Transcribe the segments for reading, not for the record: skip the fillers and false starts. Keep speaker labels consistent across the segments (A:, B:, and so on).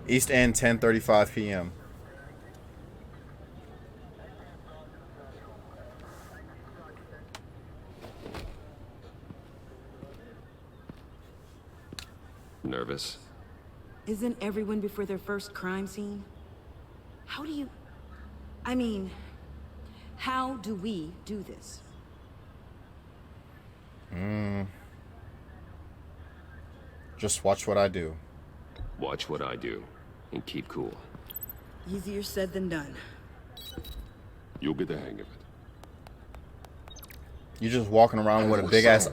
A: East End, 10:35 p.m.
B: Nervous?
C: Isn't everyone before their first crime scene? How do you... I mean, how do we do this?
A: Just watch what I do.
B: Watch what I do, and keep cool.
C: Easier said than done.
D: You'll get the hang of it.
A: You just walking around with a big ass.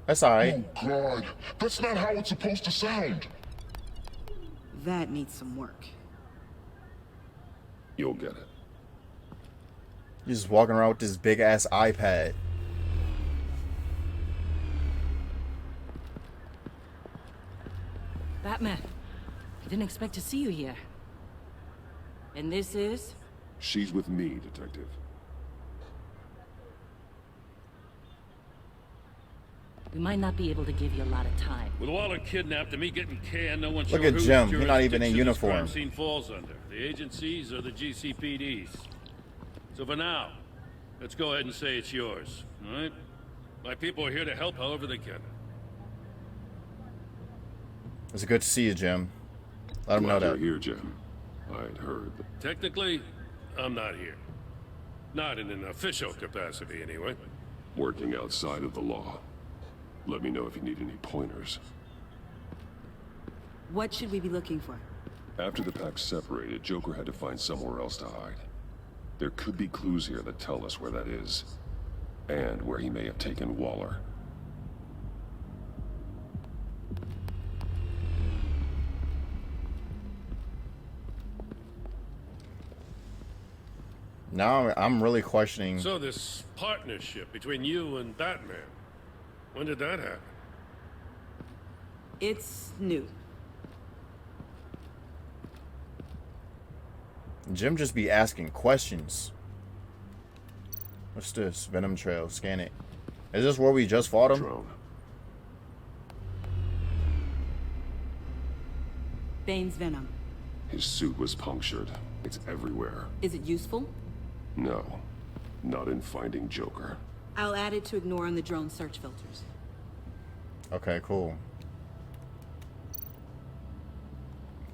A: That's alright.
E: Oh God, that's not how it's supposed to sound.
C: That needs some work.
D: You'll get it.
A: You just walking around with this big ass iPad.
C: Batman, I didn't expect to see you here. And this is?
D: She's with me, Detective.
C: We might not be able to give you a lot of time.
F: With Waller kidnapped and me getting canned, no one's
A: Look
F: sure
A: at
F: whose
A: Jim. He's not even in
F: jurisdiction this
A: uniform.
F: crime scene falls under, the agencies or the GCPD's. So for now, let's go ahead and say it's yours, all right? My people are here to help however they can.
A: It's good to see you, Jim. Let him know
D: Glad
A: that.
D: you're here, Jim. I'd heard.
F: Technically, I'm not here. Not in an official capacity, anyway.
D: Working outside of the law. Let me know if you need any pointers.
C: What should we be looking for?
D: After the pack separated, Joker had to find somewhere else to hide. There could be clues here that tell us where that is. And where he may have taken Waller.
A: Now I'm really questioning.
F: So this partnership between you and Batman, when did that happen?
C: It's new.
A: Jim just be asking questions. What's this? Venom Trail. Scan it. Is this where we just fought him?
D: Drone.
C: Bane's venom.
D: His suit was punctured. It's everywhere.
C: Is it useful?
D: No. Not in finding Joker.
C: I'll add it to ignore on the drone search filters.
A: Okay, cool.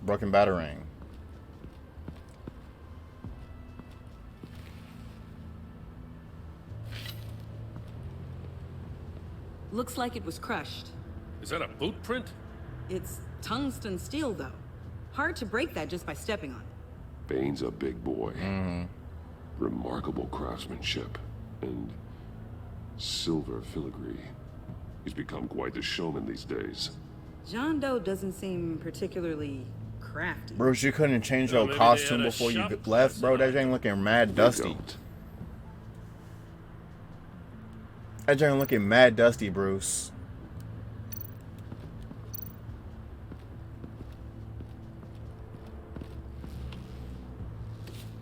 A: Broken Batarang.
C: Looks like it was crushed.
F: Is that a boot print?
C: It's tungsten steel, though. Hard to break that just by stepping on it.
D: Bane's a big boy. Remarkable craftsmanship. And silver filigree. He's become quite the showman these days.
C: John Doe doesn't seem particularly crafty.
A: Bruce, you couldn't change
F: Well,
A: your
F: maybe
A: costume
F: they had a
A: before you
F: shop
A: left,
F: class
A: bro. That
F: and
A: ain't looking mad
D: They
A: dusty.
D: don't.
A: That ain't looking mad dusty, Bruce.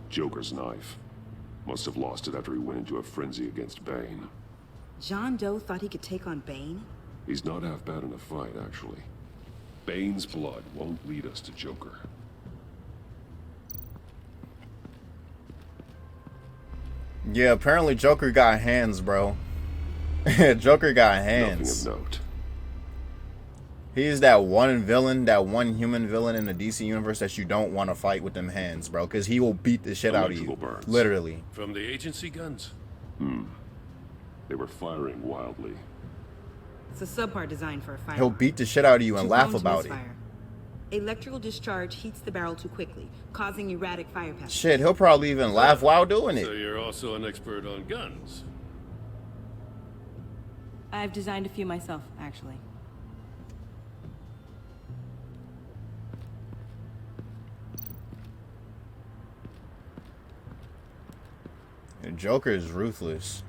D: Joker's knife. Must have lost it after he went into a frenzy against Bane.
C: John Doe thought he could take on Bane?
D: He's not half bad in a fight, actually. Bane's blood won't lead us to Joker.
A: Yeah, apparently Joker got hands, bro. Joker got hands.
D: Nothing of note.
A: He's that one villain, that one human villain in the DC universe that you don't want to fight with them hands, bro. Because he will beat the shit out of you.
D: Electrical burns.
A: Literally.
F: From the agency guns?
D: They were firing wildly.
C: It's a subpart designed for a fire.
A: He'll beat the shit out of you and
C: Too
A: laugh
C: prone to
A: about it.
C: misfire. Electrical discharge heats the barrel too quickly, causing erratic fire patterns.
A: Shit, he'll probably even laugh while doing
F: So
A: it.
F: you're also an expert on guns?
C: I've designed a few myself, actually.
A: The Joker is ruthless.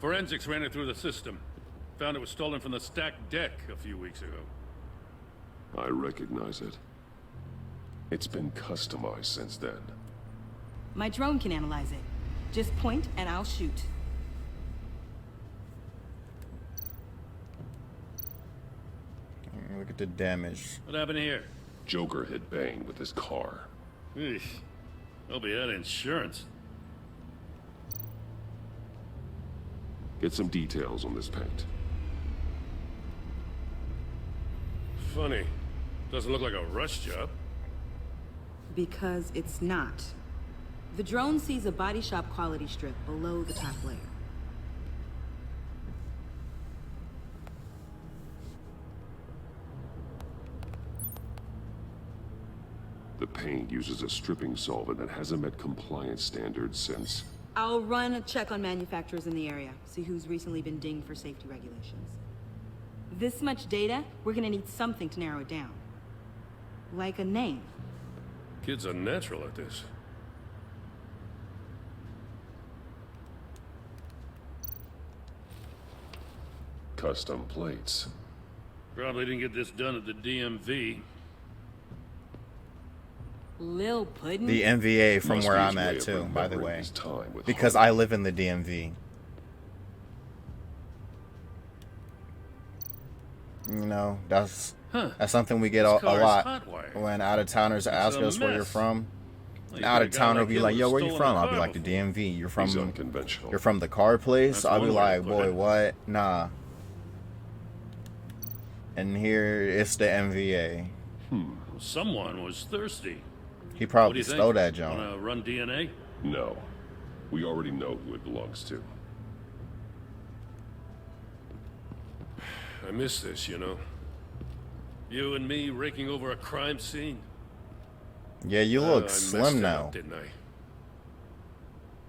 F: Forensics ran it through the system. Found it was stolen from the stacked deck a few weeks ago.
D: I recognize it. It's been customized since then.
C: My drone can analyze it. Just point and I'll shoot.
A: Inflicted damage.
F: What happened here?
D: Joker hit Bane with his car.
F: Eesh. Hope he had insurance.
D: Get some details on this paint.
F: Funny. Doesn't look like a rush job.
C: Because it's not. The drone sees a body shop quality strip below the top layer.
D: The paint uses a stripping solvent that hasn't met compliance standards since...
C: I'll run a check on manufacturers in the area, see who's recently been dinged for safety regulations. This much data, we're gonna need something to narrow it down. Like a name.
F: Kids are natural at this.
D: Custom plates.
F: Probably didn't get this done at the DMV.
C: Lil Puddin'?
A: The MVA from
D: Must
A: where
D: be
A: I'm
D: his way
A: at
D: of
A: too, by the
D: remembering
A: way.
D: his time with
A: Because
D: Harvey.
A: I live in the DMV. You know, that's something we get
F: This
A: a
F: car is
A: lot
F: hot-wired.
A: when out of towners ask
F: a
A: us where you're
F: mess.
A: from.
F: Well, you
A: Out
F: could've
A: of
F: got
A: towner
F: like
A: will be
F: him
A: like,
F: and
A: "Yo, where you
F: stolen
A: from?"
F: a
A: I'll be
F: car
A: like, "The
F: before.
A: DMV." You're
D: He's
A: from
D: unconventional.
A: you're from the car place.
F: That's
A: I'll be
F: one way
A: like,
F: to put
A: "Boy,
F: it.
A: what? Nah." And here it's the MVA.
F: Someone was thirsty.
A: He
F: What do
A: probably
F: you think?
A: stole that junk.
F: Wanna run DNA?
D: No. We already know who it belongs to.
F: I miss this, you know. You and me raking over a crime scene.
A: Yeah, you
F: I
A: look
F: messed
A: slim
F: it
A: now.
F: up, didn't I?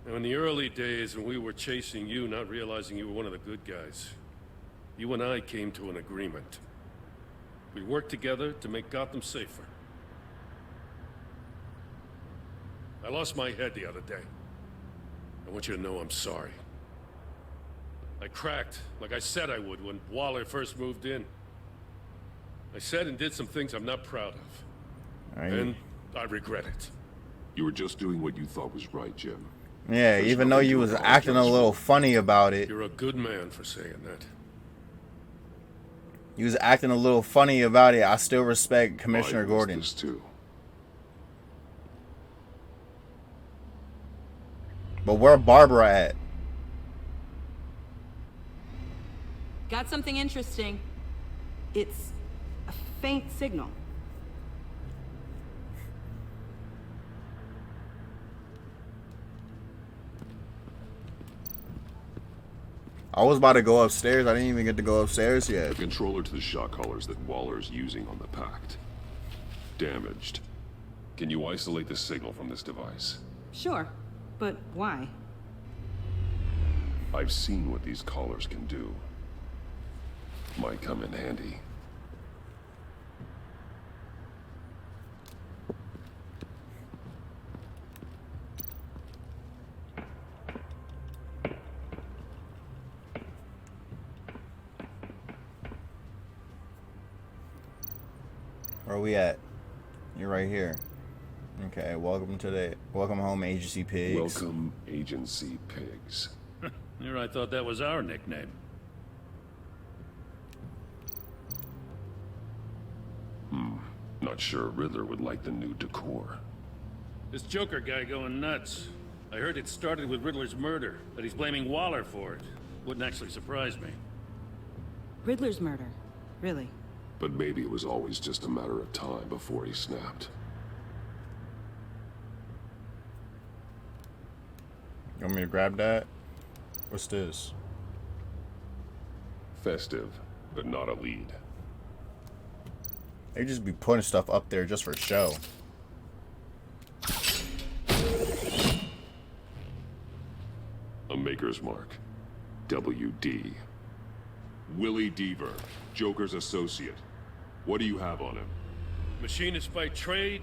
F: Now, in the early days when we were chasing you, not realizing you were one of the good guys, you and I came to an agreement. We worked together to make Gotham safer. I lost my head the other day. I want you to know I'm sorry. I cracked, like I said I would when Waller first moved in. I said and did some things I'm not proud of.
A: Right?
F: And I regret it.
D: You were just doing what you thought was right, Jim.
A: Yeah,
D: There's
A: even though
D: nothing
A: you
D: to
A: was
D: apologize
A: acting a little
D: for.
A: funny about it.
F: You're a good man for saying that.
A: You was acting a little funny about it. I still respect Commissioner
D: I missed
A: Gordon.
D: this too.
A: But where Barbara at?
C: Got something interesting. It's a faint signal.
A: I was about to go upstairs. I didn't even get to go upstairs
D: The
A: yet.
D: controller to the shock collars that Waller's using on the Pact. Damaged. Can you isolate the signal from this device?
C: Sure, but why?
D: I've seen what these collars can do. Might come in handy.
A: Where are we at? You're right here. Okay, welcome home, Agency Pigs.
D: Welcome, Agency Pigs.
F: Here I thought that was our nickname.
D: Not sure Riddler would like the new decor.
F: This Joker guy going nuts. I heard it started with Riddler's murder, that he's blaming Waller for it. Wouldn't actually surprise me.
C: Riddler's murder. Really?
D: But maybe it was always just a matter of time before he snapped.
A: You want me to grab that? What's this?
D: Festive, but not a lead.
A: They just be putting stuff up there just for show.
D: A Maker's Mark. WD. Willie Deaver, Joker's associate. What do you have on him?
F: Machinist by trade,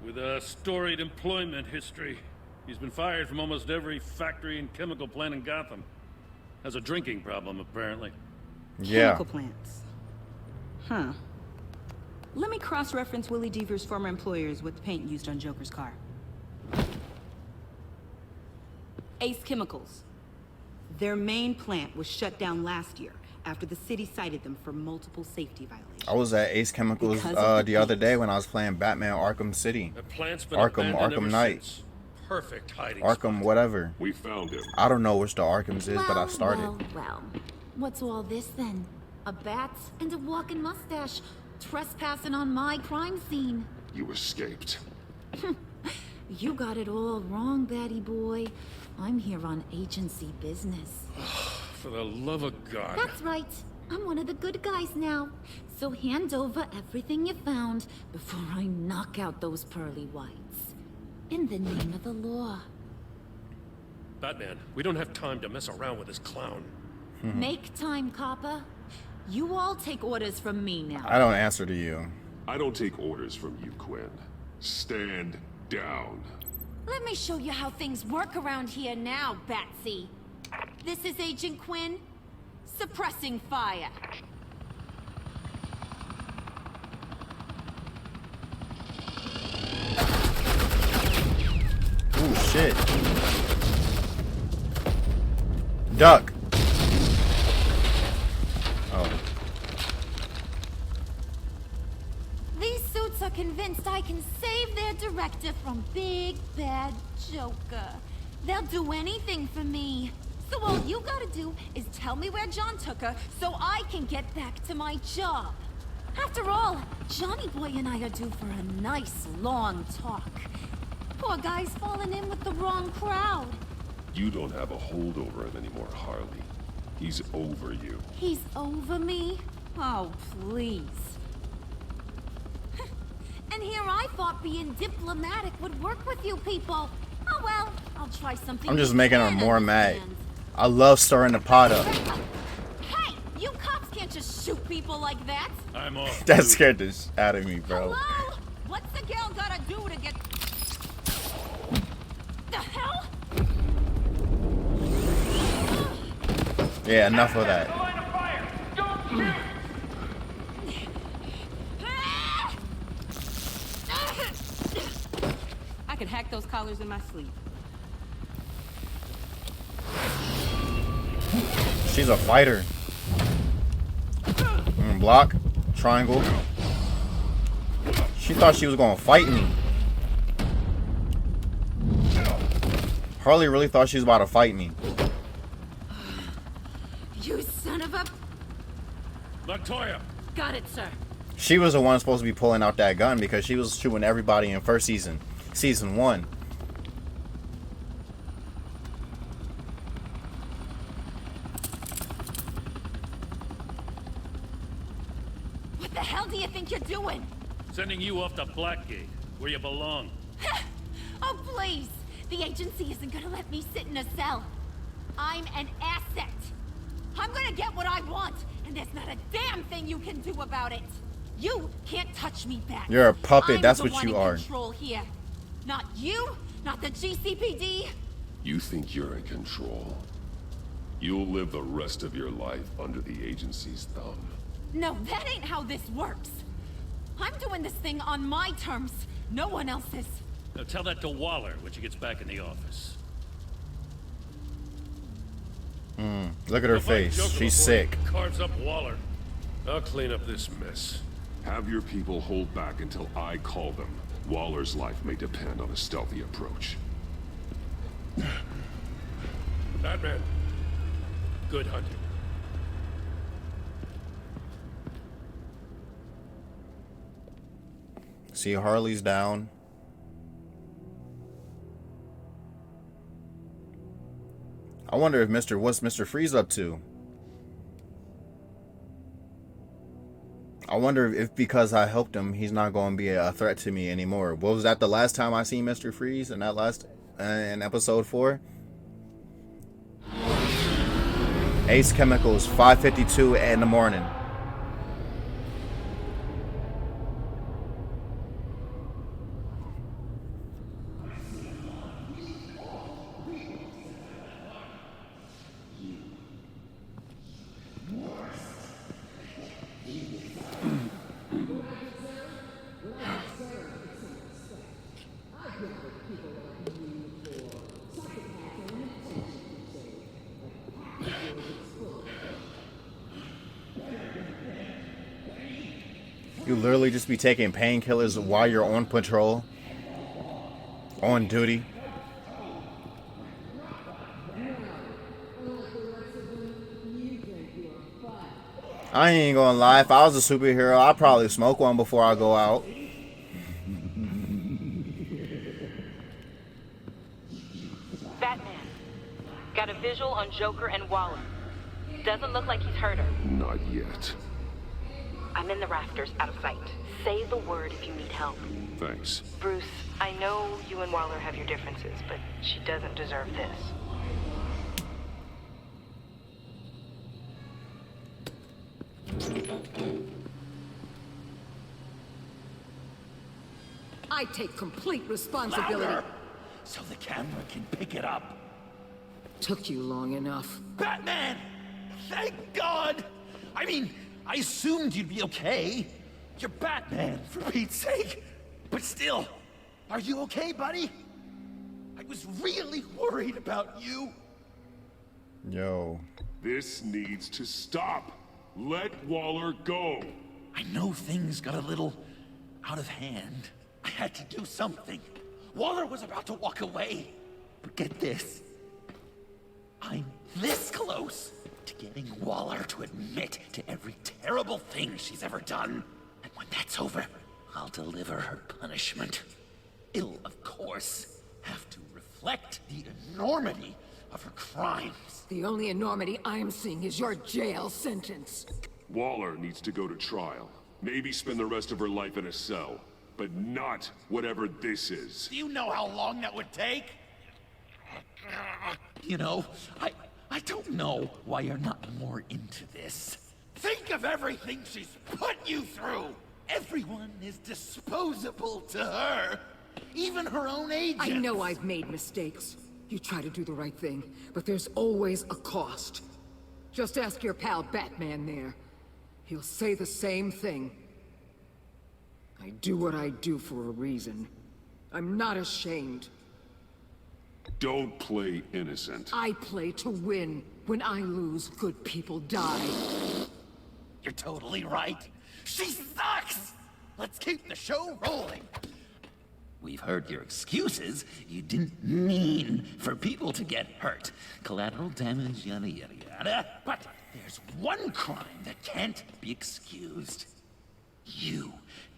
F: with a storied employment history. He's been fired from almost every factory and chemical plant in Gotham. Has a drinking problem, apparently.
A: Yeah.
C: Chemical plants. Huh. Let me cross-reference Willie Deaver's former employers with the paint used on Joker's car. Ace Chemicals. Their main plant was shut down last year after the city cited them for multiple safety violations.
A: I was at Ace Chemicals
C: Because of
A: the
C: the
A: other day
C: police.
A: when I was playing Batman Arkham City.
F: The plant's been
A: Arkham
F: abandoned ever
A: Knight.
F: since. Perfect hiding
A: Arkham
F: spot.
A: whatever.
D: We found him.
A: I don't know which the Arkhams is, but I started.
G: Well. What's all this then? A bat and a walking mustache trespassing on my crime scene.
D: You escaped.
G: You got it all wrong, Batty boy. I'm here on agency business.
F: For the love of God.
G: That's right. I'm one of the good guys now. So hand over everything you found before I knock out those pearly whites. In the name of the law.
F: Batman, we don't have time to mess around with this clown.
G: Make time, copper. You all take orders from me now.
A: I don't answer to you.
D: I don't take orders from you, Quinn. Stand down.
H: Let me show you how things work around here now, Batsy. This is Agent Quinn. Suppressing fire.
A: Ooh, shit. Duck. Oh.
H: These suits are convinced I can save their director from Big Bad Joker. They'll do anything for me. So all you gotta do is tell me where John took her so I can get back to my job. After all, Johnny Boy and I are due for a nice long talk. Poor guy's fallen in with the wrong crowd.
D: You don't have a hold over him anymore, Harley. He's over you.
H: He's over me? Oh, please. And here I thought being diplomatic would work with you people. Oh well, I'll try something.
A: I'm just
H: you
A: making her
H: can
A: more mad.
H: understand.
A: I love stirring the pot up.
H: Hey, you cops can't just shoot people like that.
F: I'm off.
A: That scared the shit out of me, bro.
H: Hello? What's the girl gotta do to get... The hell?
A: Yeah, enough of that.
C: I could hack those collars in my sleep.
A: She's a fighter. Block. Triangle. She thought she was gonna fight me. Harley really thought she was about to fight me.
H: You son of a...
F: Montoya!
H: Got it, sir.
A: She was the one supposed to be pulling out that gun because she was shooting everybody in first season. Season 1.
H: What the hell do you think you're doing?
I: Sending you off to Blackgate, where you belong.
H: Oh, please. The agency isn't gonna let me sit in a cell. I'm an asset. I'm gonna get what I want, and there's not a damn thing you can do about it. You can't touch me back.
A: You're a puppet,
H: I'm
A: that's
H: the
A: what
H: one
A: you
H: in
A: are.
H: Control here. Not you, not the GCPD.
D: You think you're in control? You'll live the rest of your life under the agency's thumb.
H: No, that ain't how this works. I'm doing this thing on my terms, no one else's.
I: Now tell that to Waller when she gets back in the office.
A: Look at her
F: I'll find
A: face.
F: Joker
A: She's
F: before
A: sick.
F: he carves up Waller. I'll clean up this mess.
D: Have your people hold back until I call them. Waller's life may depend on a stealthy approach.
F: Batman. Good hunting.
A: See, Harley's down. I wonder if what's Mr. Freeze up to? I wonder if because I helped him, he's not going to be a threat to me anymore. What was that the last time I seen Mr. Freeze in that last in episode 4? Ace Chemicals, 5:52 in the morning. You literally just be taking painkillers while you're on patrol, on duty. I ain't gonna lie, if I was a superhero, I'd probably smoke one before I go out.
C: Batman. Got a visual on Joker and Waller. Doesn't look like he's hurt her.
D: Not yet.
C: I'm in the rafters, out of sight. Say the word if you need help.
D: Thanks.
C: Bruce, I know you and Waller have your differences, but she doesn't deserve this.
J: I take complete responsibility.
K: Louder, so the camera can pick it up.
J: Took you long enough.
K: Batman! Thank God! I mean, I assumed you'd be okay. You're Batman, for Pete's sake. But still, are you okay, buddy? I was really worried about you.
A: Yo.
D: This needs to stop. Let Waller go.
K: I know things got a little out of hand. I had to do something. Waller was about to walk away. But get this. I'm this close to getting Waller to admit to every terrible thing she's ever done. And when that's over, I'll deliver her punishment. It'll, of course, have to reflect the enormity of her crimes.
J: The only enormity I'm seeing is your jail sentence.
D: Waller needs to go to trial. Maybe spend the rest of her life in a cell. But not whatever this is.
K: Do you know how long that would take? You know, I don't know why you're not more into this. Think of everything she's put you through! Everyone is disposable to her. Even her own agent.
J: I know I've made mistakes. You try to do the right thing, but there's always a cost. Just ask your pal Batman there. He'll say the same thing. I do what I do for a reason. I'm not ashamed.
D: Don't play innocent.
J: I play to win. When I lose, good people die.
K: You're totally right. She sucks! Let's keep the show rolling. We've heard your excuses. You didn't mean for people to get hurt. Collateral damage, yada yada yada. But there's one crime that can't be excused. You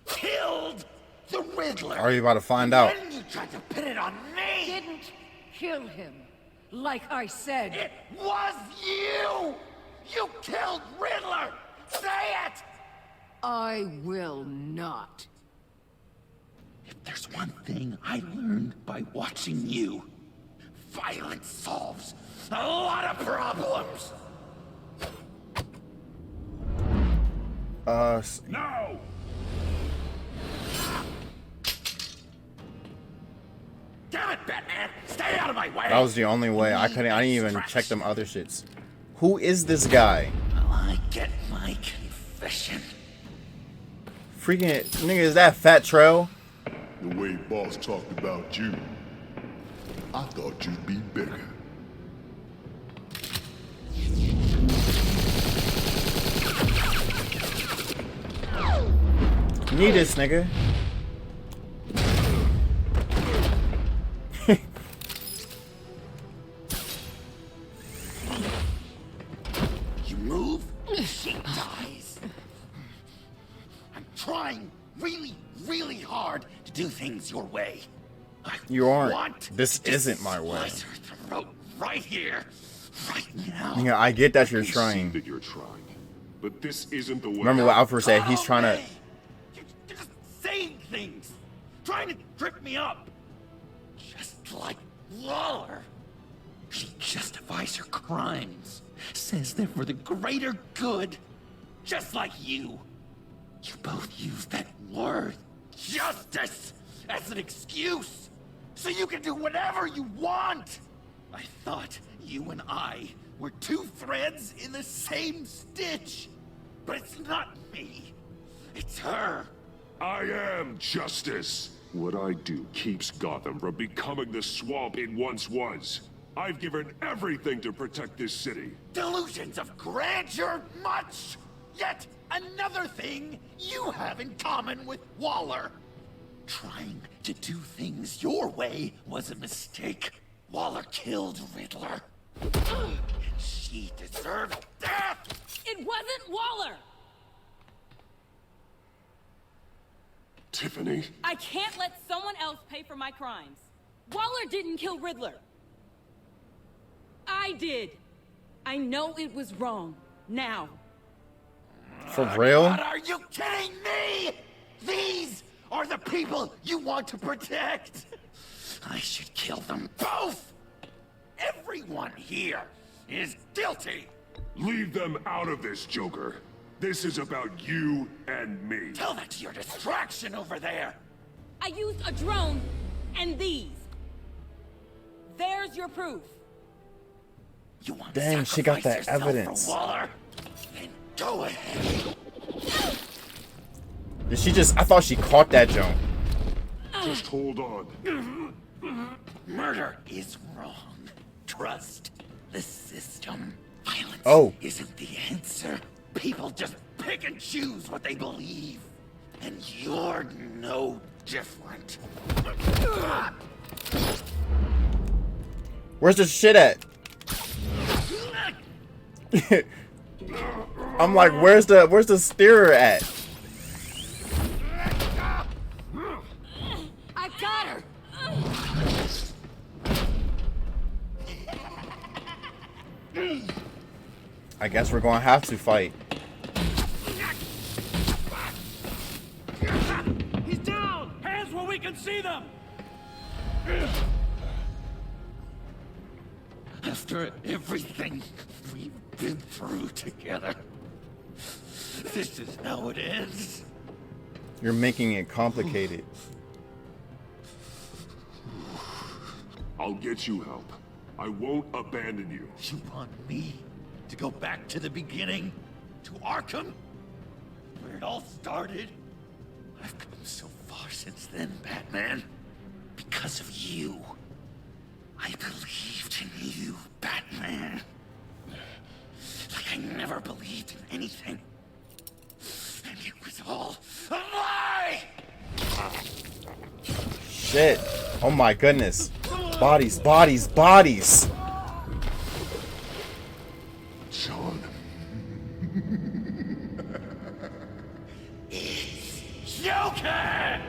K: killed the Riddler.
A: Are you about to find out?
K: Then you tried to pin it on me.
J: Didn't kill him. Like I said.
K: It was you! You killed Riddler! Say it!
J: I will not.
K: If there's one thing I learned by watching you, violence solves a lot of problems.
D: No!
K: Damn it, Batman! Stay out of my way!
A: That was the only way. I didn't even check them other shits. Who is this guy?
K: Well, I get my confession.
A: Freaking nigga, is that Fat Trail?
E: The way Boss talked about you, I thought you'd be bigger.
A: Need this nigga.
K: You move, she dies. I'm trying really, really hard to do things your way.
A: You aren't.
K: Want
A: This
K: to
A: isn't my way.
K: slice her throat right here, right now.
A: Yeah, I get that you're
D: I see
A: trying.
D: that you're trying. But this isn't the way.
A: Remember what Alfred said? He's trying to.
K: You're just saying things, trying to trip me up. Just like Waller. She justifies her crimes, says they're for the greater good, just like you. You both use that word, justice, as an excuse, so you can do whatever you want. I thought you and I were two threads in the same stitch, but it's not me. It's her.
D: I am justice. What I do keeps Gotham from becoming the swamp it once was. I've given everything to protect this city.
K: Delusions of grandeur much, yet Another thing you have in common with Waller. Trying to do things your way was a mistake. Waller killed Riddler. And she deserved death!
C: It wasn't Waller!
D: Tiffany?
C: I can't let someone else pay for my crimes. Waller didn't kill Riddler. I did. I know it was wrong. Now.
A: For real?
K: God, are you kidding me? These are the people you want to protect. I should kill them both. Everyone here is guilty.
D: Leave them out of this, Joker. This is about you and me.
K: Tell that to your distraction over there.
C: I used a drone and these. There's your proof.
K: You want
A: Dang, she got that
K: sacrifice yourself
A: evidence.
K: for Waller? Then go ahead.
A: Did she just? I thought she caught that jump.
D: Just hold on.
K: Murder is wrong. Trust the system. Violence isn't the answer. People just pick and choose what they believe. And you're no different.
A: Where's the shit at? I'm like, where's the steerer at?
C: I got her.
A: I guess we're gonna have to fight.
I: He's down! Hands where we can see them!
K: After everything we've been through together, this is how it ends.
A: You're making it complicated.
D: I'll get you help. I won't abandon you.
K: You want me to go back to the beginning? To Arkham? Where it all started? I've come so far since then, Batman. Because of you. I believed in you, Batman. Like I never believed in anything. And it was all a lie!
A: Shit. Oh my goodness. Bodies, bodies, bodies.
E: Sean.
K: It's Joker!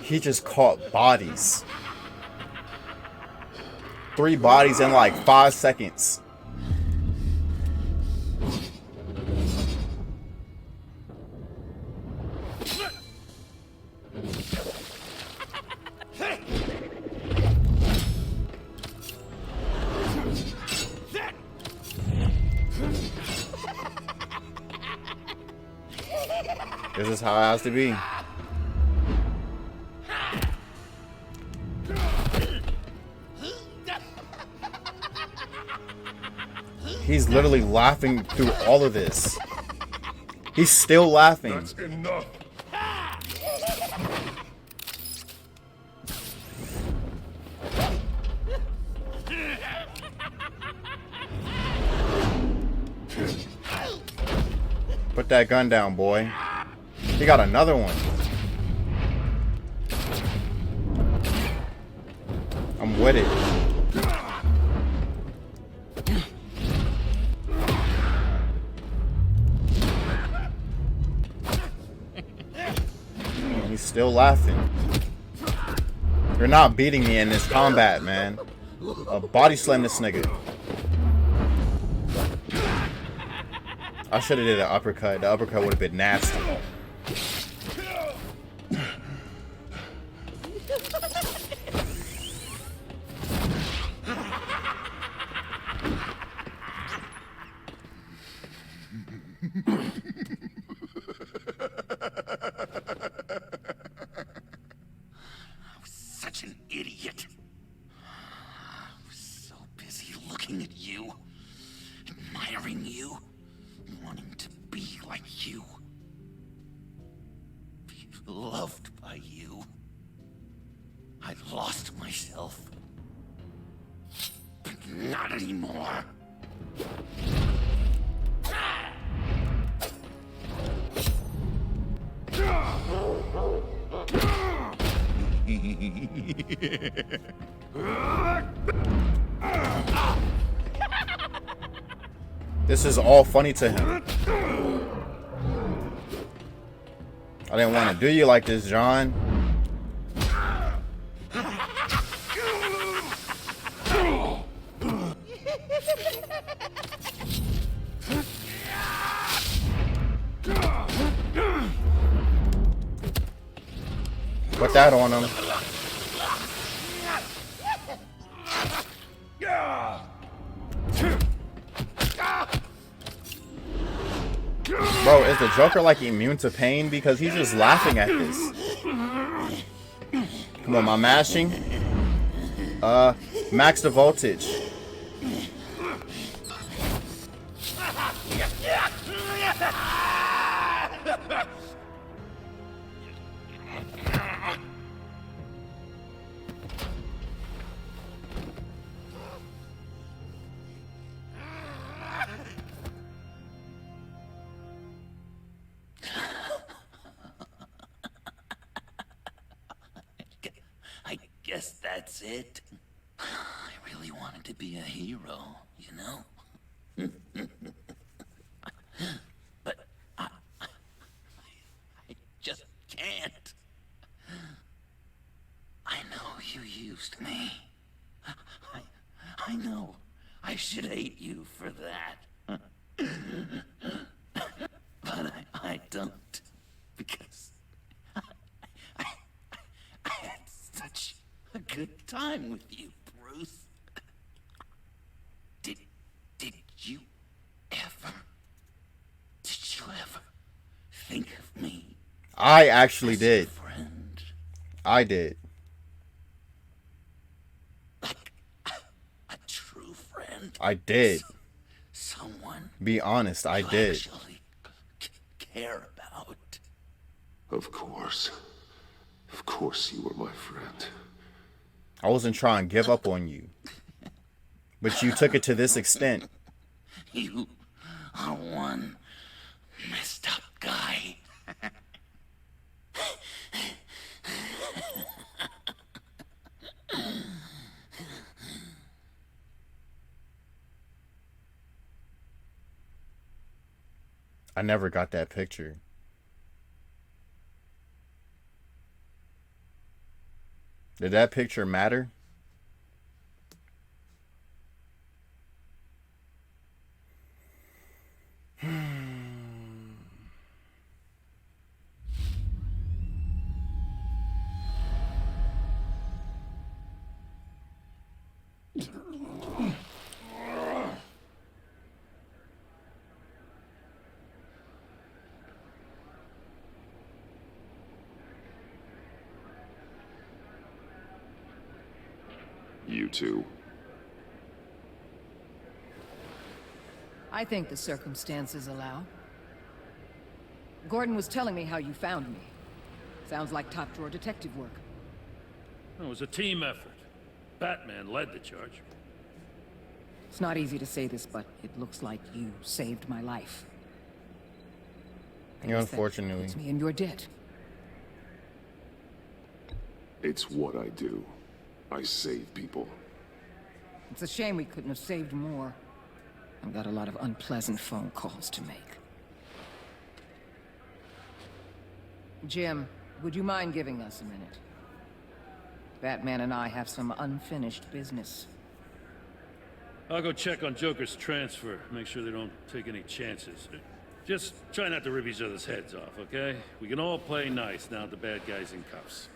A: He just caught bodies. 3 bodies in like 5 seconds. This is how it has to be. He's literally laughing through all of this. He's still laughing.
D: That's enough.
A: Put that gun down, boy. He got another one. I'm with it. He's still laughing. You're not beating me in this combat, man. Body slam this nigga. I should have did an uppercut. The uppercut would have been nasty.
K: Such an idiot. I was so busy looking at you, admiring you, wanting to be like you.
A: This is all funny to him. I didn't want to do you like this, John. Put that on him. Bro, is the Joker like immune to pain? Because he's just laughing at this. Come on, my mashing. Max the voltage.
K: I guess that's it. I really wanted to be a hero, you know? But I just can't. I know you used me. I know I should hate you for that. But I don't. Because I had such a good time with you, Bruce. Did you ever think of me?
A: I actually did.
K: Friend?
A: I did.
K: Like a true friend?
A: I did.
K: Someone
A: Be honest, I
K: you
A: did.
K: actually care about.
D: Of course. Of course you were my friend.
A: I wasn't trying to give up on you. But you took it to this extent.
K: You are one messed up guy.
A: I never got that picture. Did that picture matter?
D: You two.
J: I think the circumstances allow. Gordon was telling me how you found me. Sounds like top-drawer detective work.
F: It was a team effort. Batman led the charge.
J: It's not easy to say this, but it looks like you saved my life. I
A: Yeah,
J: guess that
A: unfortunately.
J: puts me in your debt.
D: It's what I do. I save people.
J: It's a shame we couldn't have saved more. I've got a lot of unpleasant phone calls to make. Jim, would you mind giving us a minute? Batman and I have some unfinished business.
F: I'll go check on Joker's transfer, make sure they don't take any chances. Just try not to rip each other's heads off, okay? We can all play nice now that the bad guy's in cuffs.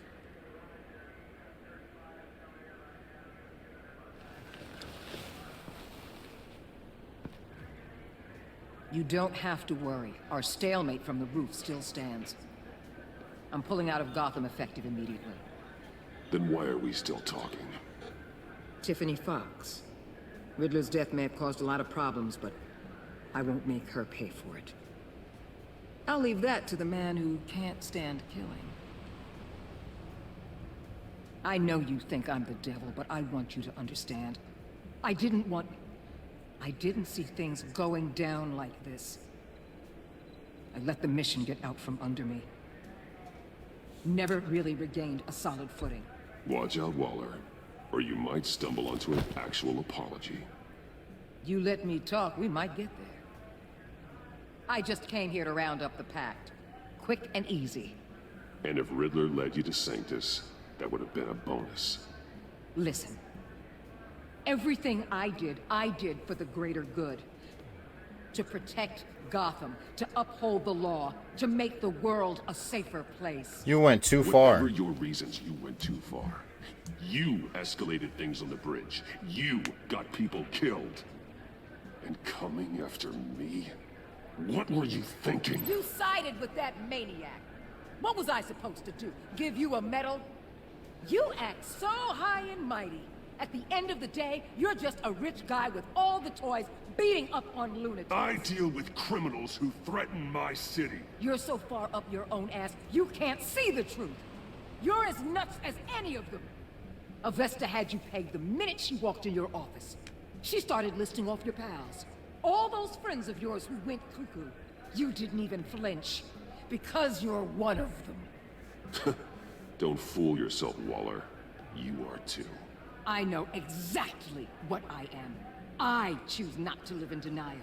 J: You don't have to worry. Our stalemate from the roof still stands. I'm pulling out of Gotham effective immediately.
D: Then why are we still talking?
J: Tiffany Fox. Riddler's death may have caused a lot of problems, but I won't make her pay for it. I'll leave that to the man who can't stand killing. I know you think I'm the devil, but I want you to understand. I didn't want... I didn't see things going down like this. I let the mission get out from under me. Never really regained a solid footing.
D: Watch out, Waller, or you might stumble onto an actual apology.
J: You let me talk, we might get there. I just came here to round up the Pact. Quick and easy.
D: And if Riddler led you to Sanctus, that would have been a bonus.
J: Listen. Everything I did for the greater good. To protect Gotham, to uphold the law, to make the world a safer place.
A: You went too far.
D: Whatever your reasons, you went too far. You escalated things on the bridge. You got people killed. And coming after me? What were you thinking?
J: You sided with that maniac. What was I supposed to do? Give you a medal? You act so high and mighty. At the end of the day, you're just a rich guy with all the toys beating up on lunatics.
D: I deal with criminals who threaten my city.
J: You're so far up your own ass, you can't see the truth. You're as nuts as any of them. Avesta had you pegged the minute she walked in your office. She started listing off your pals. All those friends of yours who went cuckoo. You didn't even flinch. Because you're one of them.
D: Don't fool yourself, Waller. You are too.
J: I know exactly what I am. I choose not to live in denial.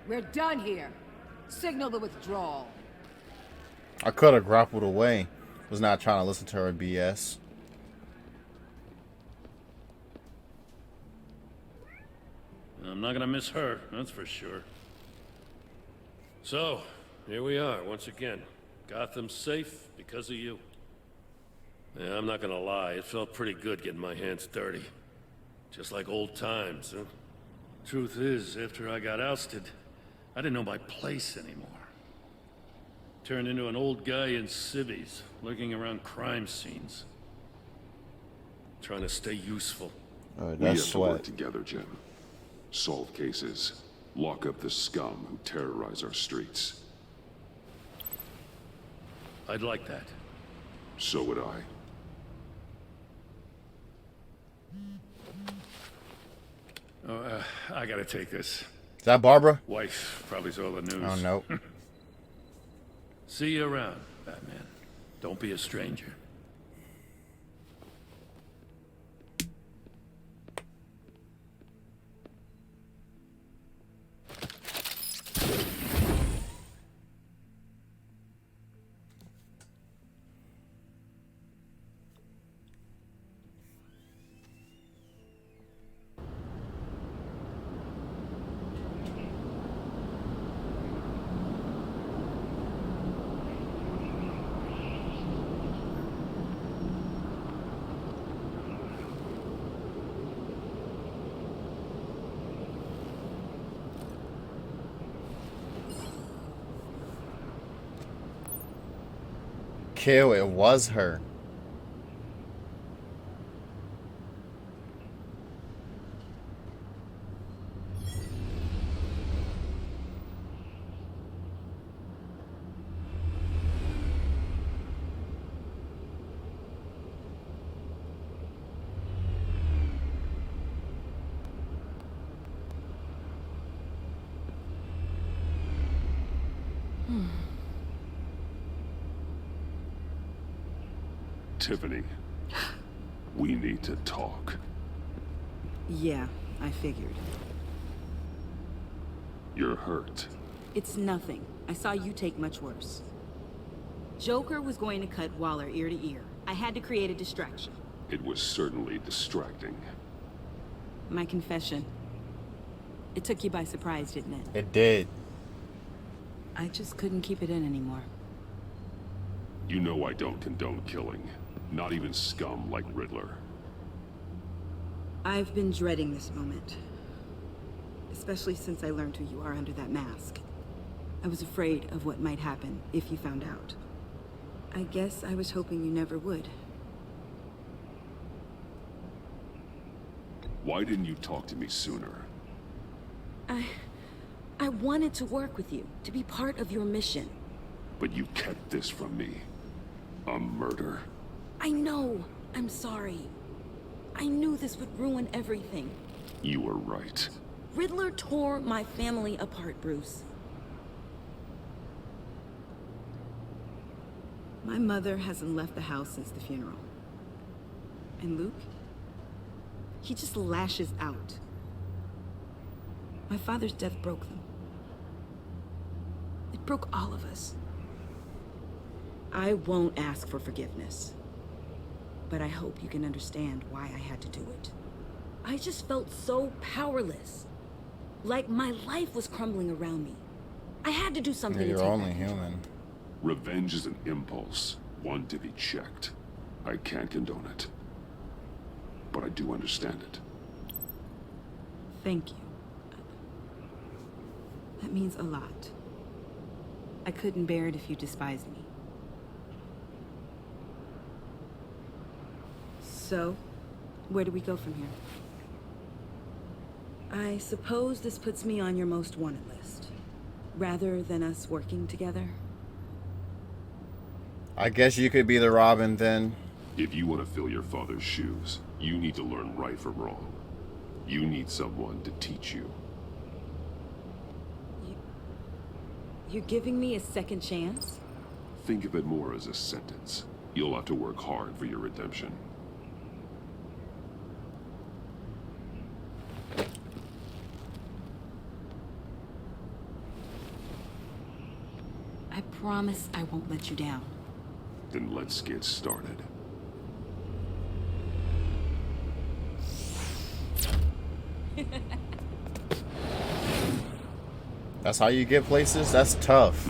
J: We're done here. Signal the withdrawal.
A: I could have grappled away. Was not trying to listen to her BS.
F: I'm not gonna miss her, that's for sure. So, here we are, once again. Gotham's safe because of you. Yeah, I'm not gonna lie, it felt pretty good getting my hands dirty. Just like old times, huh? Truth is, after I got ousted, I didn't know my place anymore. Turned into an old guy in civvies, lurking around crime scenes. Trying to stay useful.
D: We have to work together, Jim. Solve cases. Lock up the scum who terrorize our streets.
F: I'd like that.
D: So would I.
F: Oh, I gotta take this.
A: Is that Barbara?
F: Wife probably saw the news.
A: Oh, no.
F: See you around, Batman. Don't be a stranger.
A: Kill, it was her.
D: Tiffany, we need to talk.
C: Yeah, I figured.
D: You're hurt.
C: It's nothing. I saw you take much worse. Joker was going to cut Waller ear to ear. I had to create a distraction.
D: It was certainly distracting.
C: My confession. It took you by surprise, didn't it?
A: It did.
C: I just couldn't keep it in anymore.
D: You know I don't condone killing. Not even scum like Riddler.
C: I've been dreading this moment. Especially since I learned who you are under that mask. I was afraid of what might happen if you found out. I guess I was hoping you never would.
D: Why didn't you talk to me sooner?
C: I wanted to work with you, to be part of your mission.
D: But you kept this from me. A murder.
C: I know. I'm sorry. I knew this would ruin everything.
D: You were right.
C: Riddler tore my family apart, Bruce. My mother hasn't left the house since the funeral. And Luke? He just lashes out. My father's death broke them. It broke all of us. I won't ask for forgiveness. But I hope you can understand why I had to do it. I just felt so powerless. Like my life was crumbling around me. I had to do something to
A: You're
C: take
A: only
C: back control.
A: human.
D: Revenge is an impulse, one to be checked. I can't condone it. But I do understand it.
C: Thank you. That means a lot. I couldn't bear it if you despised me. So, where do we go from here? I suppose this puts me on your most wanted list, rather than us working together.
A: I guess you could be the Robin then.
D: If you want to fill your father's shoes, you need to learn right from wrong. You need someone to teach you.
C: You're giving me a second chance?
D: Think of it more as a sentence. You'll have to work hard for your redemption.
C: I promise I won't let you down.
D: Then let's get started.
A: That's how you get places? That's tough.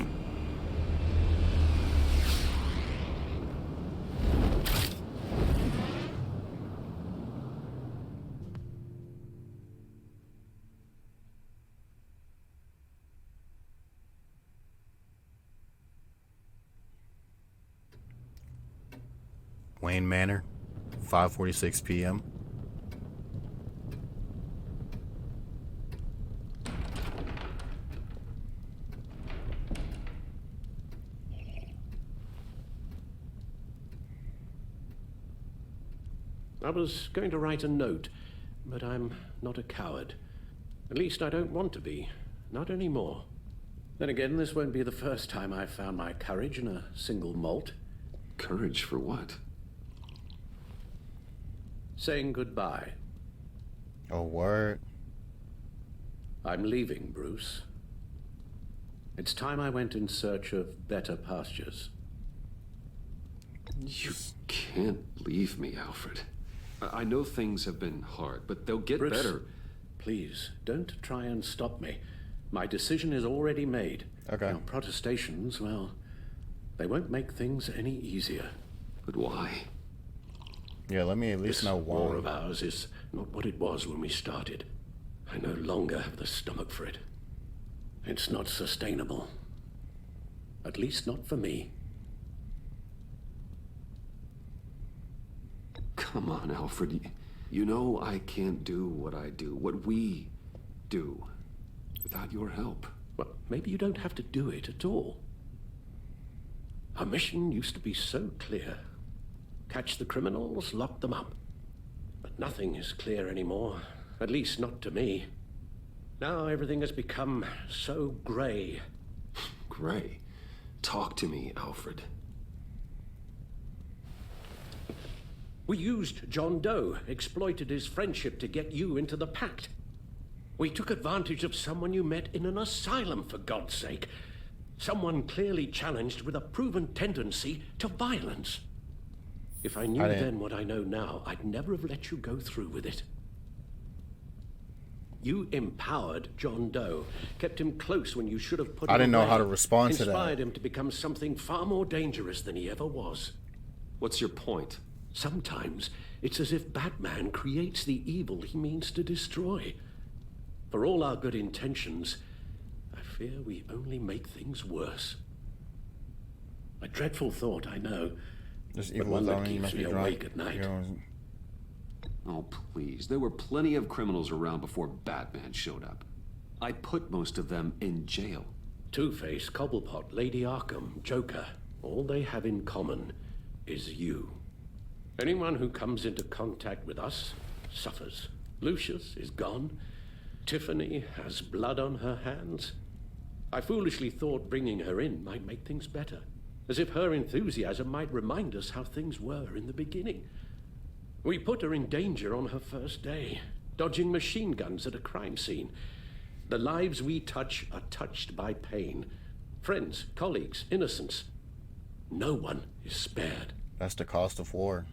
A: Wayne Manor, 5:46 p.m.
L: I was going to write a note, but I'm not a coward. At least I don't want to be. Not anymore. Then again, this won't be the first time I've found my courage in a single malt.
B: Courage for what?
L: Saying goodbye.
A: Oh, word.
L: I'm leaving, Bruce. It's time I went in search of better pastures.
B: You can't leave me, Alfred. I know things have been hard, but they'll get
L: Bruce,
B: better.
L: Please, don't try and stop me. My decision is already made.
A: Okay.
L: Now, protestations, well, they won't make things any easier.
B: But why?
A: Yeah, let me at least
L: This
A: know why.
L: war of ours is not what it was when we started. I no longer have the stomach for it. It's not sustainable. At least not for me.
B: Come on, Alfred. You know I can't do what I do, what we do, without your help.
L: Well, maybe you don't have to do it at all. Our mission used to be so clear. Catch the criminals, lock them up. But nothing is clear anymore, at least not to me. Now everything has become so gray.
B: Gray? Talk to me, Alfred.
L: We used John Doe, exploited his friendship to get you into the pact. We took advantage of someone you met in an asylum, for God's sake. Someone clearly challenged with a proven tendency to violence. If I knew then what I know now, I'd never have let you go through with it. You empowered John Doe, kept him close when you should have put him
A: I didn't know
L: away,
A: how to respond to that.
L: inspired him to become something far more dangerous than he ever was.
B: What's your point?
L: Sometimes it's as if Batman creates the evil he means to destroy. For all our good intentions, I fear we only make things worse. A dreadful thought, I know,
A: This
L: but
A: evil
L: one that
A: zone, you
L: keeps
A: must
L: me
A: be
L: awake
A: drunk.
L: at night.
A: You know,
B: Oh, please. There were plenty of criminals around before Batman showed up. I put most of them in jail.
L: Two-Face, Cobblepot, Lady Arkham, Joker, all they have in common is you. Anyone who comes into contact with us suffers. Lucius is gone. Tiffany has blood on her hands. I foolishly thought bringing her in might make things better, as if her enthusiasm might remind us how things were in the beginning. We put her in danger on her first day, dodging machine guns at a crime scene. The lives we touch are touched by pain. Friends, colleagues, innocents. No one is spared.
A: That's the cost of war.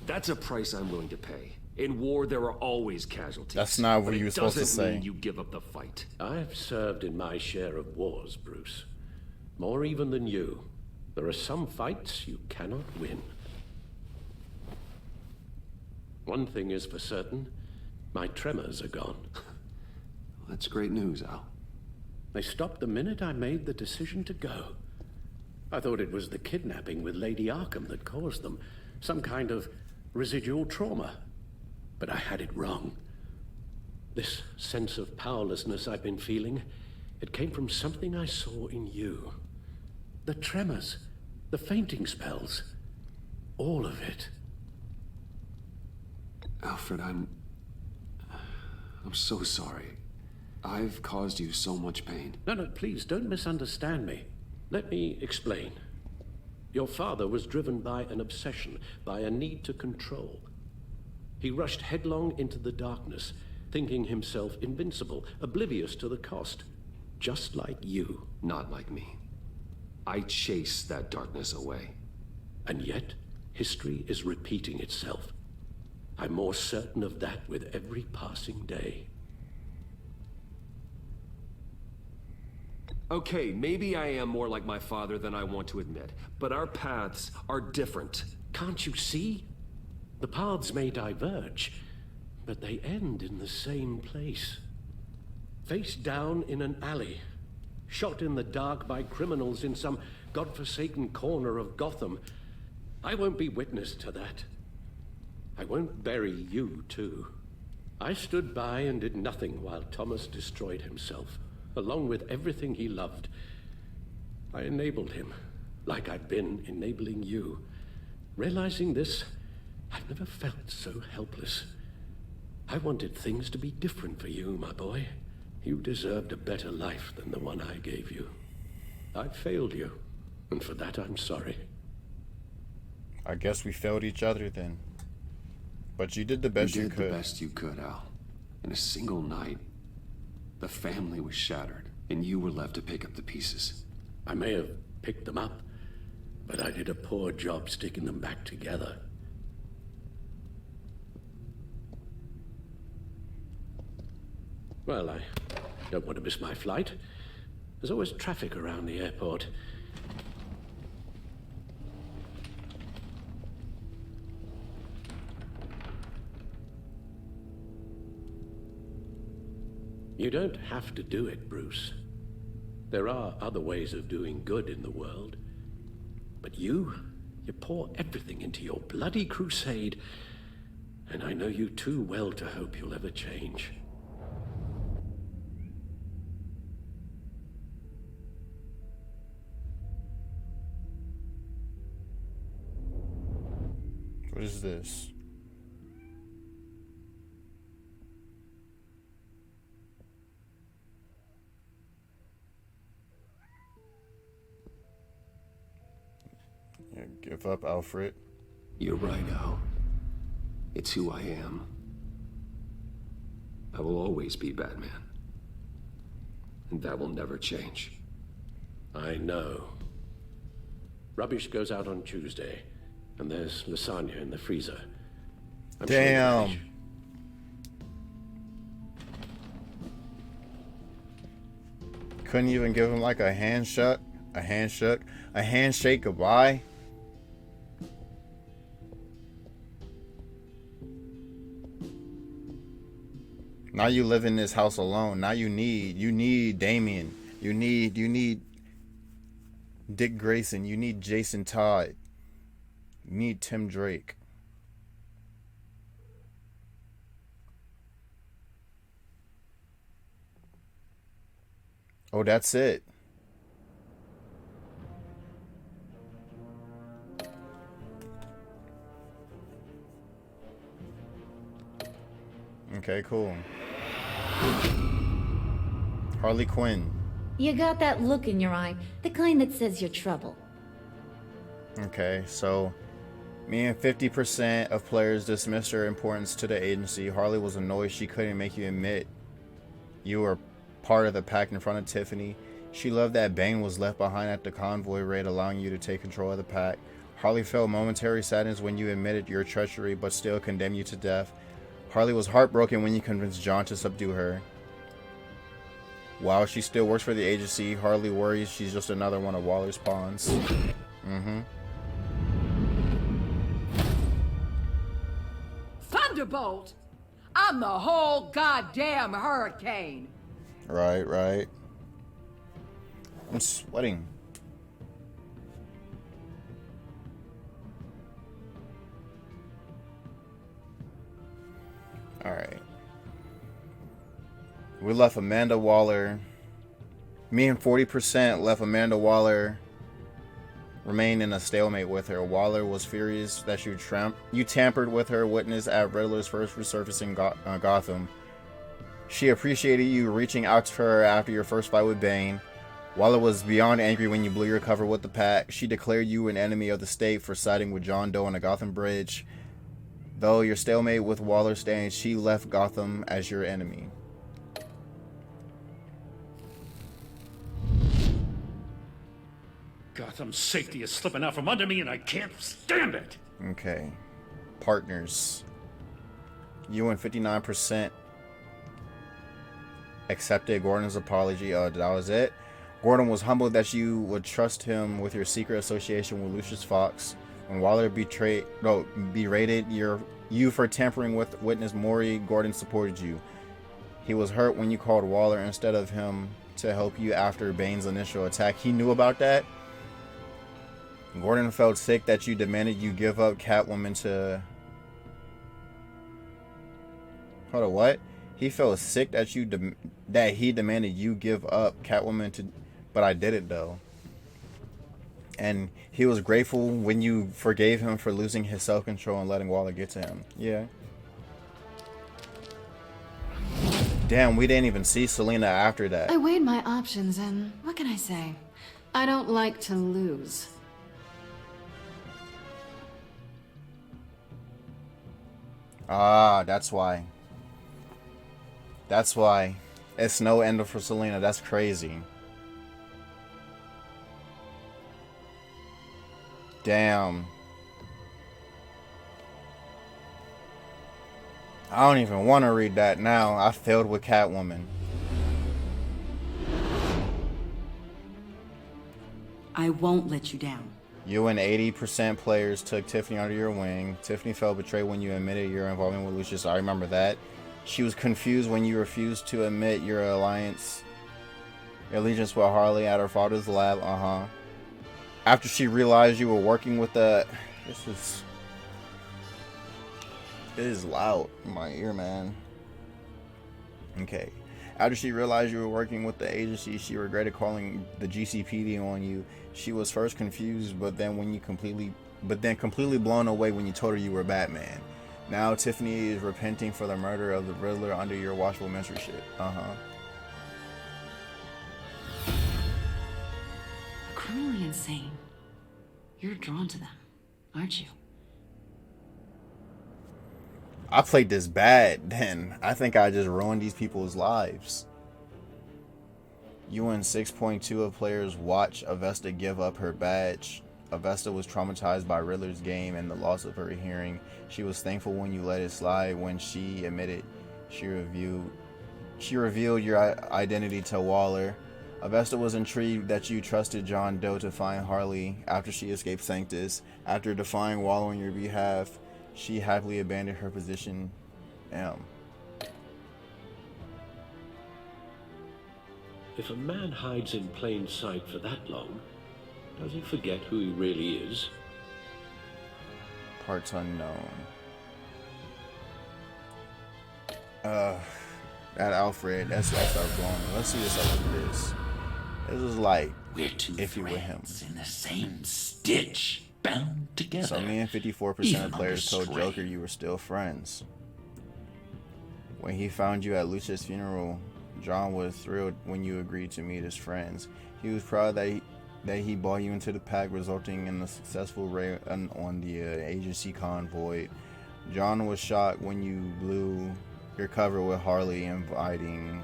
B: That's a price I'm willing to pay. In war, there are always casualties.
A: That's not what
B: but
A: you were supposed to
B: doesn't
A: say.
B: mean you give up the fight.
L: I've served in my share of wars, Bruce. More even than you. There are some fights you cannot win. One thing is for certain, my tremors are gone.
B: That's great news, Al.
L: They stopped the minute I made the decision to go. I thought it was the kidnapping with Lady Arkham that caused them. Some kind of residual trauma. But I had it wrong. This sense of powerlessness I've been feeling, it came from something I saw in you. The tremors, the fainting spells, all of it.
B: Alfred, I'm so sorry. I've caused you so much pain.
L: No, please don't misunderstand me. Let me explain. Your father was driven by an obsession, by a need to control. He rushed headlong into the darkness, thinking himself invincible, oblivious to the cost. Just like you.
B: Not like me. I chased that darkness away.
L: And yet, history is repeating itself. I'm more certain of that with every passing day.
B: Okay, maybe I am more like my father than I want to admit, but our paths are different.
L: Can't you see? The paths may diverge, but they end in the same place. Face down in an alley, shot in the dark by criminals in some godforsaken corner of Gotham. I won't be witness to that. I won't bury you, too. I stood by and did nothing while Thomas destroyed himself, along with everything he loved. I enabled him, like I've been enabling you. Realizing this, I've never felt so helpless. I wanted things to be different for you, my boy. You deserved a better life than the one I gave you. I failed you, and for that I'm sorry.
A: I guess we failed each other then. But you did the best you could.
B: You did the best you could, Al. In a single night, the family was shattered, and you were left to pick up the pieces.
L: I may have picked them up, but I did a poor job sticking them back together. Well, I don't want to miss my flight. There's always traffic around the airport. You don't have to do it, Bruce. There are other ways of doing good in the world. But you pour everything into your bloody crusade, and I know you too well to hope you'll ever change.
A: What is this? Yeah, give up, Alfred.
B: You're right, Al. It's who I am. I will always be Batman. And that will never change.
L: I know. Rubbish goes out on Tuesday, and there's lasagna in the freezer. I'm
A: Damn.
L: Sure
A: Couldn't even give him like a handshake goodbye. Now you live in this house alone. Now you need Damien. You need Dick Grayson. You need Jason Todd. You need Tim Drake. Oh, that's it. Okay, cool. Harley Quinn.
G: You got that look in your eye, the kind that says you're trouble.
A: Okay, so me and 50% of players dismissed her importance to the agency. Harley was annoyed she couldn't make you admit you were part of the pack in front of Tiffany. She loved that Bane was left behind at the convoy raid, allowing you to take control of the pack. Harley felt momentary sadness when you admitted your treachery, but still condemned you to death. Harley was heartbroken when you convinced John to subdue her. While she still works for the agency, Harley worries she's just another one of Waller's pawns.
J: Thunderbolt! I'm the whole goddamn hurricane!
A: Right, right. I'm sweating. Alright. We left Amanda Waller. Me and 40% left Amanda Waller remain in a stalemate with her. Waller was furious that you tampered with her witness at Riddler's first resurfacing Gotham. She appreciated you reaching out to her after your first fight with Bane. Waller was beyond angry when you blew your cover with the pack. She declared you an enemy of the state for siding with John Doe on the Gotham Bridge. Though your stalemate with Waller stands, she left Gotham as your enemy.
I: Gotham's safety is slipping out from under me and I can't stand it!
A: Okay. Partners. You and 59% accepted Gordon's apology. That was it. Gordon was humbled that you would trust him with your secret association with Lucius Fox. When Waller berated you for tampering with witness Maury, Gordon supported you. He was hurt when you called Waller instead of him to help you after Bane's initial attack. He knew about that. Gordon felt sick that you demanded you give up Catwoman to... Hold on, what? He felt sick that he demanded you give up Catwoman to... But I did it, though. And he was grateful when you forgave him for losing his self-control and letting Waller get to him. Yeah. Damn, we didn't even see Selina after that.
M: I weighed my options and what can I say? I don't like to lose.
A: Ah, that's why. That's why. It's no ender for Selina. That's crazy. Damn. I don't even want to read that now. I failed with Catwoman.
C: I won't let you down.
A: You and 80% players took Tiffany under your wing. Tiffany felt betrayed when you admitted your involvement with Lucius. I remember that. She was confused when you refused to admit your allegiance with Harley at her father's lab. After she realized you were working with the... It is loud in my ear, man. Okay. After she realized you were working with the agency, she regretted calling the GCPD on you. She was first confused, but then completely blown away when you told her you were Batman. Now Tiffany is repenting for the murder of the Riddler under your watchful mentorship.
M: Criminally insane. You're drawn to them, aren't you?
A: I played this bad then. I think I just ruined these people's lives. You and 6.2 of players watch Avesta give up her badge. Avesta was traumatized by Riddler's game and the loss of her hearing. She was thankful when you let it slide. When she admitted she revealed your identity to Waller. Avesta was intrigued that you trusted John Doe to find Harley after she escaped Sanctus. After defying Waller on your behalf, she happily abandoned her position.
L: If a man hides in plain sight for that long, does he forget who he really is?
A: Parts unknown. That Alfred, that's our blowing. Let's see this up with this. This is like
K: we're two
A: iffy with him.
K: In the same stitch, bound together.
A: So me and 54% of players told Joker you were still friends. When he found you at Lucius' funeral, John was thrilled when you agreed to meet as friends. He was proud that he brought you into the pack, resulting in a successful raid on the agency convoy. John was shocked when you blew your cover with Harley, inviting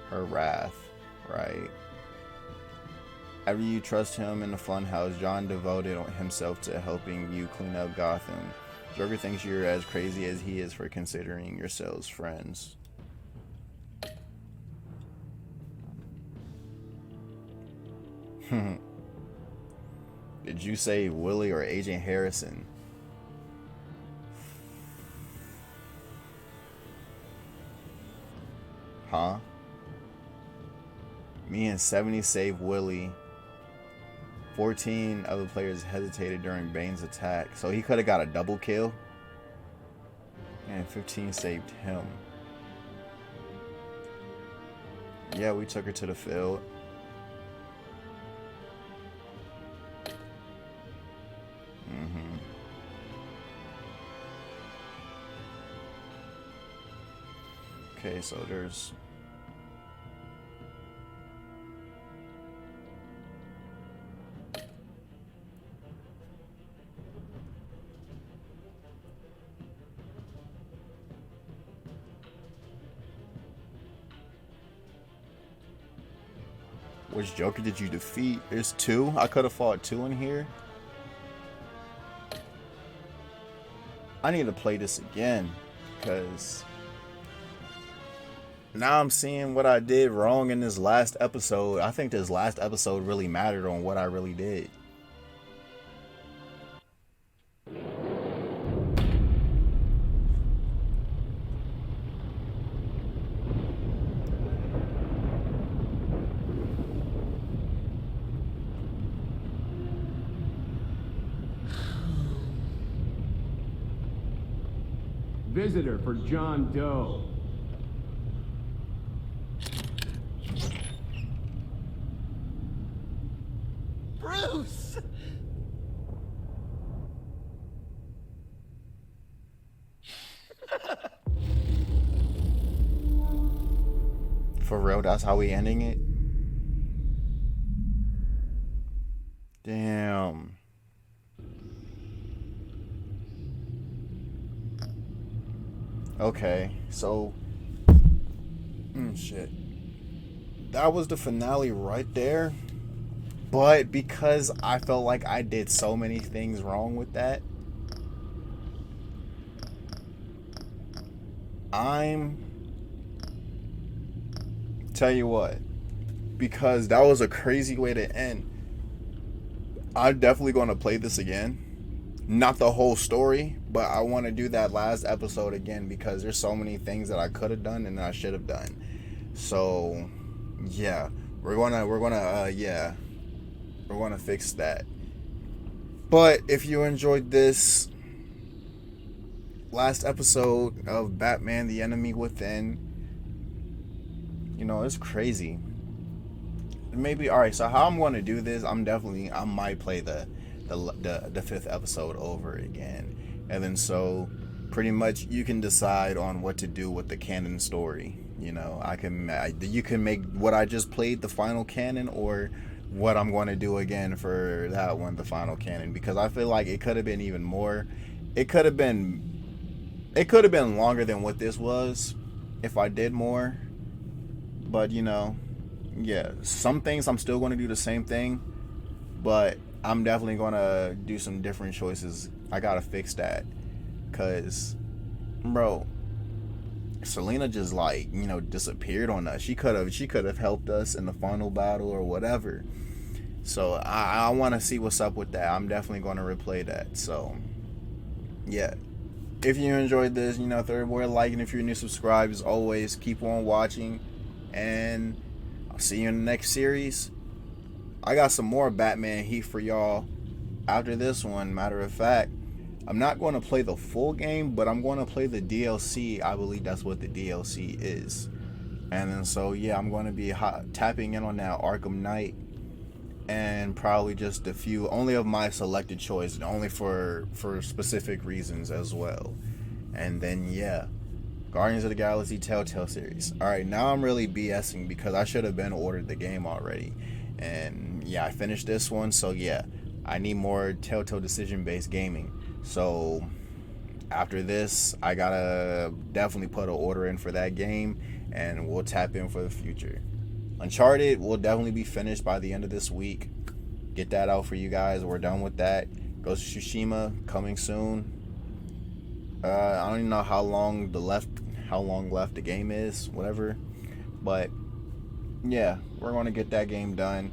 A: her wrath, right? After you trust him in the funhouse, John devoted himself to helping you clean up Gotham. Joker thinks you're as crazy as he is for considering yourselves friends. Did you say Willie or Agent Harrison? Huh? Me and 70 saved Willie. 14 other players hesitated during Bane's attack, so he could have got a double kill. And 15 saved him. Yeah, we took her to the field. Okay, so there's which Joker did you defeat? There's 2. I could have fought 2 in here. I need to play this again because now I'm seeing what I did wrong in this last episode. I think this last episode really mattered on what I really did.
N: Visitor for John Doe.
K: Bruce!
A: For real, that's how we ending it? Damn. Okay, so shit. That was the finale right there. But because I felt like I did so many things wrong with that, tell you what, because that was a crazy way to end, I'm definitely going to play this again. Not the whole story, but I want to do that last episode again because there's so many things that I could have done and I should have done. So yeah, we're gonna fix that. But if you enjoyed this last episode of Batman: The Enemy Within, you know, it's crazy. Maybe, all right, so how I'm going to do this, I might play the 5th episode over again, and then so pretty much you can decide on what to do with the canon story. You know, you can make what I just played the final canon, or what I'm going to do again for that one, the final canon, because I feel like it could have been even more. It could have been longer than what this was if I did more. But you know, yeah, some things I'm still going to do the same thing, but I'm definitely going to do some different choices. I got to fix that, cuz bro, Selena just, like, you know, disappeared on us. She could have helped us in the final battle or whatever. So I want to see what's up with that. I'm definitely going to replay that. So yeah, if you enjoyed this, you know, third boy, like, and if you're new, subscribe. As always, keep on watching, and I'll see you in the next series. I got some more Batman heat for y'all after this one. Matter of fact, I'm not going to play the full game, but I'm going to play the DLC. I believe that's what the DLC is. And then so yeah, I'm going to be tapping in on that Arkham Knight, and probably just a few, only of my selected choice, only for specific reasons as well. And then yeah, Guardians of the Galaxy Telltale series. Alright, now I'm really BSing because I should have been ordered the game already. And yeah, I finished this one, so yeah, I need more Telltale decision-based gaming. So after this, I gotta definitely put an order in for that game, and we'll tap in for the future. Uncharted will definitely be finished by the end of this week. Get that out for you guys. We're done with that. Ghost of Tsushima coming soon. I don't even know how long left the game is, whatever. But yeah, we're going to get that game done.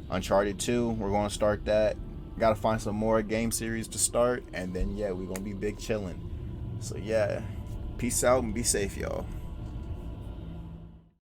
A: Uncharted 2, we're going to start that. Got to find some more game series to start, and then yeah, we're going to be big chilling. So yeah, peace out and be safe, y'all.